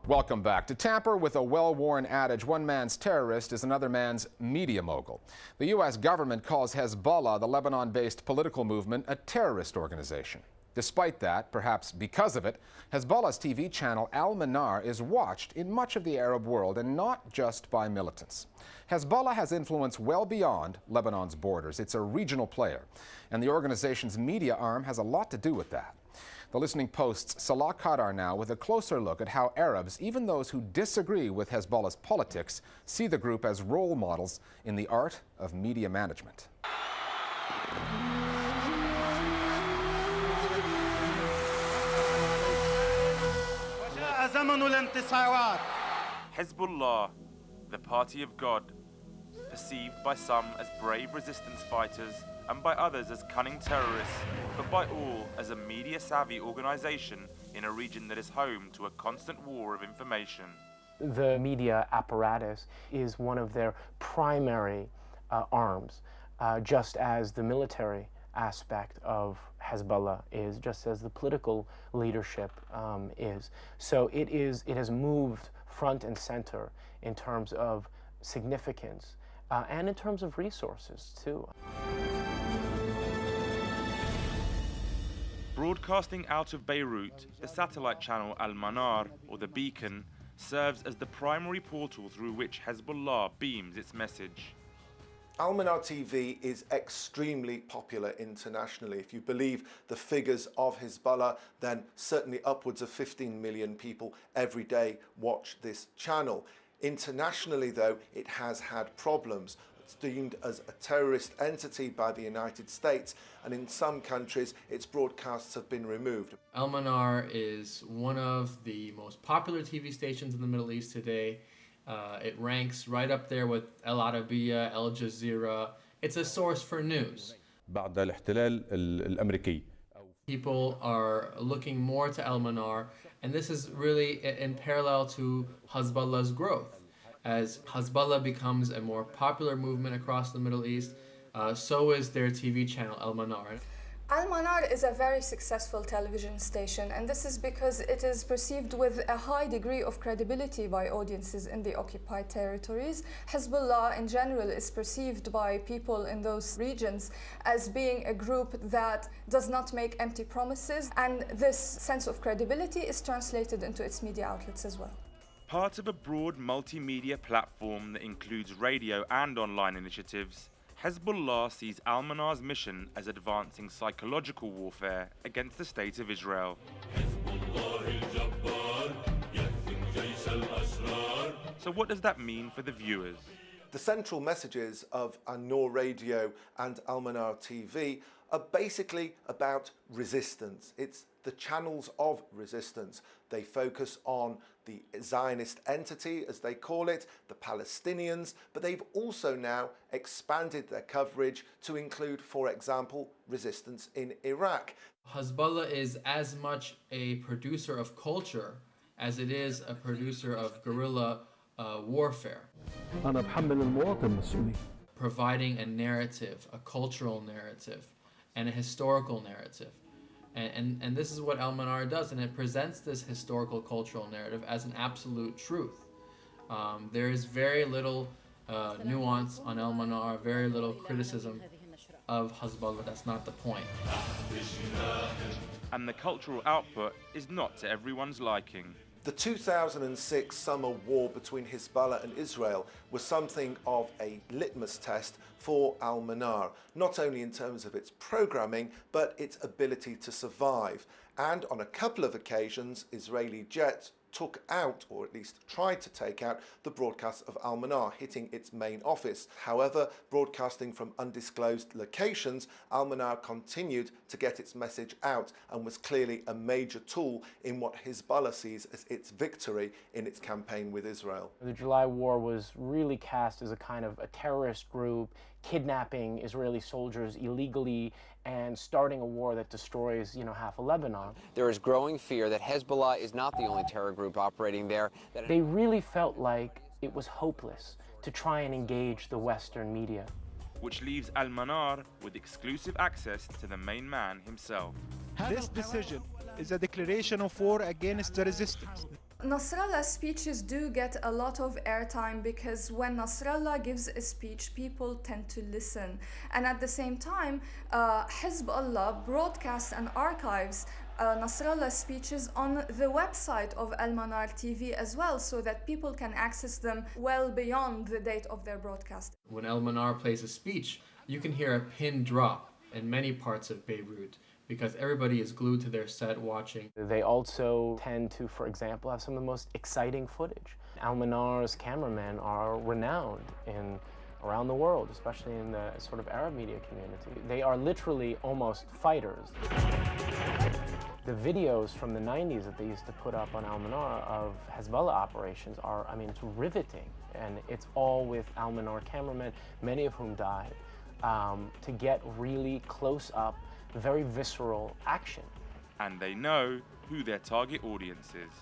Welcome back. To tamper with a well-worn adage, one man's terrorist is another man's media mogul. The U.S. government calls Hezbollah, the Lebanon-based political movement, a terrorist organization. Despite that, perhaps because of it, Hezbollah's TV channel al-Manar is watched in much of the Arab world, and not just by militants. Hezbollah has influence well beyond Lebanon's borders. It's a regional player, and the organization's media arm has a lot to do with that. The Listening Post's Salah Khadr now with a closer look at how Arabs, even those who disagree with Hezbollah's politics, see the group as role models in the art of media management. Hezbollah, the party of God, perceived by some as brave resistance fighters and by others as cunning terrorists, but by all as a media-savvy organization in a region that is home to a constant war of information. The media apparatus is one of their primary arms, just as the military aspect of Hezbollah is, just as the political leadership is. So it has moved front and center in terms of significance and in terms of resources too. Broadcasting out of Beirut, the satellite channel al-Manar, or the Beacon, serves as the primary portal through which Hezbollah beams its message. Al-Manar TV is extremely popular internationally. If you believe the figures of Hezbollah, then certainly upwards of 15 million people every day watch this channel. Internationally, though, it has had problems. It's deemed as a terrorist entity by the United States, and in some countries its broadcasts have been removed. Al-Manar is one of the most popular TV stations in the Middle East today. It ranks right up there with Al Arabiya, Al Jazeera. It's a source for news. بعد الاحتلال الأمريكي. People are looking more to Al-Manar, and this is really in parallel to Hezbollah's growth. As Hezbollah becomes a more popular movement across the Middle East, so is their TV channel Al-Manar. Al-Manar is a very successful television station, and this is because it is perceived with a high degree of credibility by audiences in the occupied territories. Hezbollah in general is perceived by people in those regions as being a group that does not make empty promises, and this sense of credibility is translated into its media outlets as well. Part of a broad multimedia platform that includes radio and online initiatives, Hezbollah sees Al-Manar's mission as advancing psychological warfare against the State of Israel. So what does that mean for the viewers? The central messages of An-Noor Radio and Al-Manar TV are basically about resistance. It's the channels of resistance. They focus on the Zionist entity, as they call it, the Palestinians, but they've also now expanded their coverage to include, for example, resistance in Iraq. Hezbollah is as much a producer of culture as it is a producer of guerrilla warfare. Providing a narrative, a cultural narrative, and a historical narrative. And this is what Al-Manar does, and it presents this historical cultural narrative as an absolute truth. There is very little nuance on Al-Manar, very little criticism of Hezbollah. That's not the point. And the cultural output is not to everyone's liking. The 2006 summer war between Hezbollah and Israel was something of a litmus test for Al-Manar, not only in terms of its programming, but its ability to survive. And on a couple of occasions, Israeli jets took out, or at least tried to take out, the broadcast of Al-Manar, hitting its main office. However, broadcasting from undisclosed locations, Al-Manar continued to get its message out and was clearly a major tool in what Hezbollah sees as its victory in its campaign with Israel. The July War was really cast as a kind of a terrorist group, kidnapping Israeli soldiers illegally and starting a war that destroys, half of Lebanon. There is growing fear that Hezbollah is not the only terror group operating there. They really felt like it was hopeless to try and engage the Western media. Which leaves Al-Manar with exclusive access to the main man himself. This decision is a declaration of war against the resistance. Nasrallah's speeches do get a lot of airtime because when Nasrallah gives a speech, people tend to listen. And at the same time, Hezbollah broadcasts and archives Nasrallah's speeches on the website of al-Manar TV as well, so that people can access them well beyond the date of their broadcast. When al-Manar plays a speech, you can hear a pin drop in many parts of Beirut because everybody is glued to their set watching. They also tend to, for example, have some of the most exciting footage. Al-Manar's cameramen are renowned around the world, especially in the sort of Arab media community. They are literally almost fighters. The videos from the 90s that they used to put up on al-Manar of Hezbollah operations are, I mean, it's riveting. And it's all with al-Manar cameramen, many of whom died, to get really close up, very visceral action. And they know who their target audience is.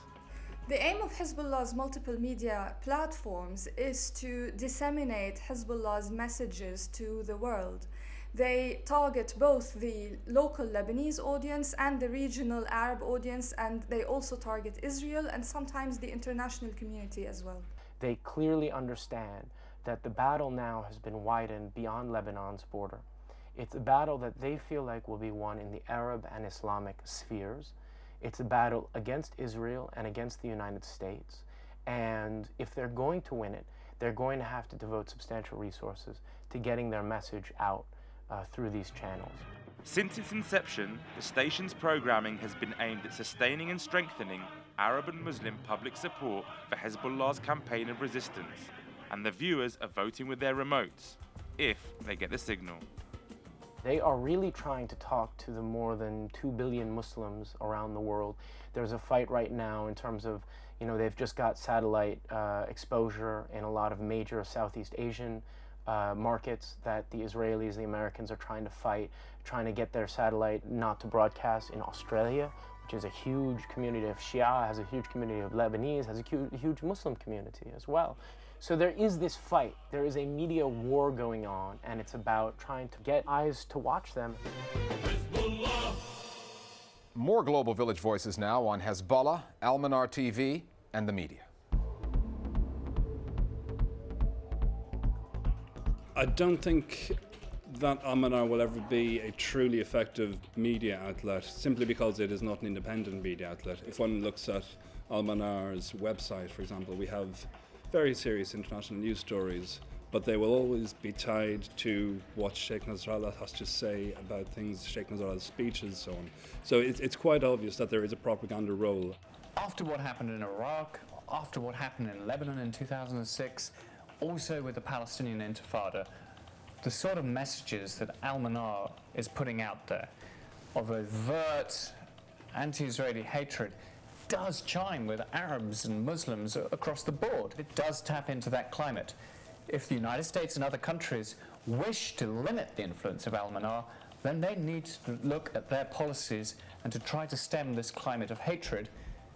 The aim of Hezbollah's multiple media platforms is to disseminate Hezbollah's messages to the world. They target both the local Lebanese audience and the regional Arab audience, and they also target Israel and sometimes the international community as well. They clearly understand that the battle now has been widened beyond Lebanon's border. It's a battle that they feel like will be won in the Arab and Islamic spheres. It's a battle against Israel and against the United States. And if they're going to win it, they're going to have to devote substantial resources to getting their message out through these channels. Since its inception, the station's programming has been aimed at sustaining and strengthening Arab and Muslim public support for Hezbollah's campaign of resistance, and the viewers are voting with their remotes, if they get the signal. They are really trying to talk to the more than 2 billion Muslims around the world. There's a fight right now in terms of, they've just got satellite exposure in a lot of major Southeast Asian markets that the Israelis, the Americans are trying to fight, trying to get their satellite not to broadcast in Australia, which is a huge community of Shia, has a huge community of Lebanese, has a huge Muslim community as well. So there is this fight, there is a media war going on, and it's about trying to get eyes to watch them. More Global Village Voices now on Hezbollah, al-Manar TV, and the media. I don't think that al-Manar will ever be a truly effective media outlet, simply because it is not an independent media outlet. If one looks at al-Manar's website, for example, we have very serious international news stories, but they will always be tied to what Sheikh Nasrallah has to say about things, Sheikh Nasrallah's speeches, so on. So it's quite obvious that there is a propaganda role. After what happened in Iraq, after what happened in Lebanon in 2006, also with the Palestinian Intifada, the sort of messages that al-Manar is putting out there of overt anti-Israeli hatred does chime with Arabs and Muslims across the board. It does tap into that climate. If the United States and other countries wish to limit the influence of al-Manar, then they need to look at their policies and to try to stem this climate of hatred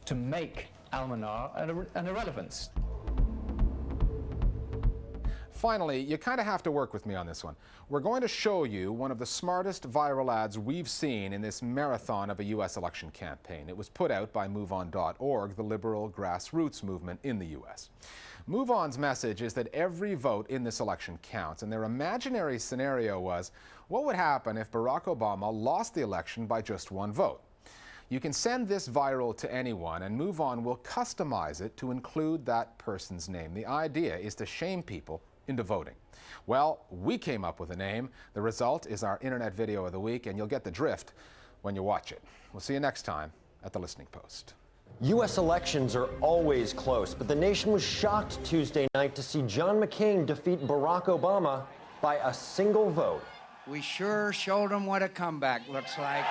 to make al-Manar an irrelevance. Finally, you kind of have to work with me on this one. We're going to show you one of the smartest viral ads we've seen in this marathon of a U.S. election campaign. It was put out by MoveOn.org, the liberal grassroots movement in the U.S. MoveOn's message is that every vote in this election counts, and their imaginary scenario was, what would happen if Barack Obama lost the election by just one vote? You can send this viral to anyone, and MoveOn will customize it to include that person's name. The idea is to shame people into voting. Well, we came up with a name. The result is our Internet Video of the Week, and you'll get the drift when you watch it. We'll see you next time at The Listening Post. U.S. elections are always close, but the nation was shocked Tuesday night to see John McCain defeat Barack Obama by a single vote. We sure showed them what a comeback looks like.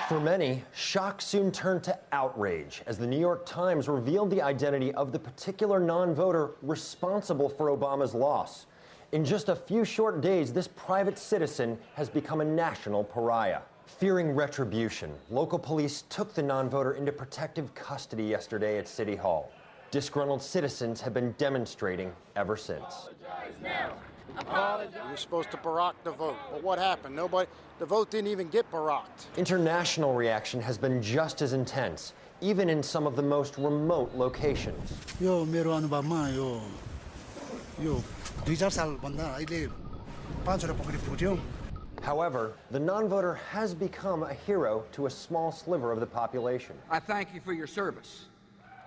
For many, shock soon turned to outrage as the New York Times revealed the identity of the particular non-voter responsible for Obama's loss. In just a few short days, this private citizen has become a national pariah. Fearing retribution, local police took the non-voter into protective custody yesterday at City Hall. Disgruntled citizens have been demonstrating ever since. You're supposed to Barack the vote. But what happened? Nobody, the vote didn't even get Baracked. International reaction has been just as intense, even in some of the most remote locations. यो मेरो अनुभवमा यो 2000 सालभन्दा अहिले 5 वटा पोखरी फुट्यो. However, the non-voter has become a hero to a small sliver of the population. I thank you for your service.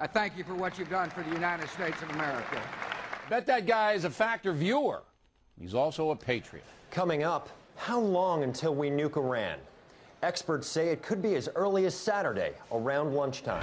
I thank you for what you've done for the United States of America. Bet that guy is a Factor viewer. He's also a patriot. Coming up, how long until we nuke Iran? Experts say it could be as early as Saturday, around lunchtime.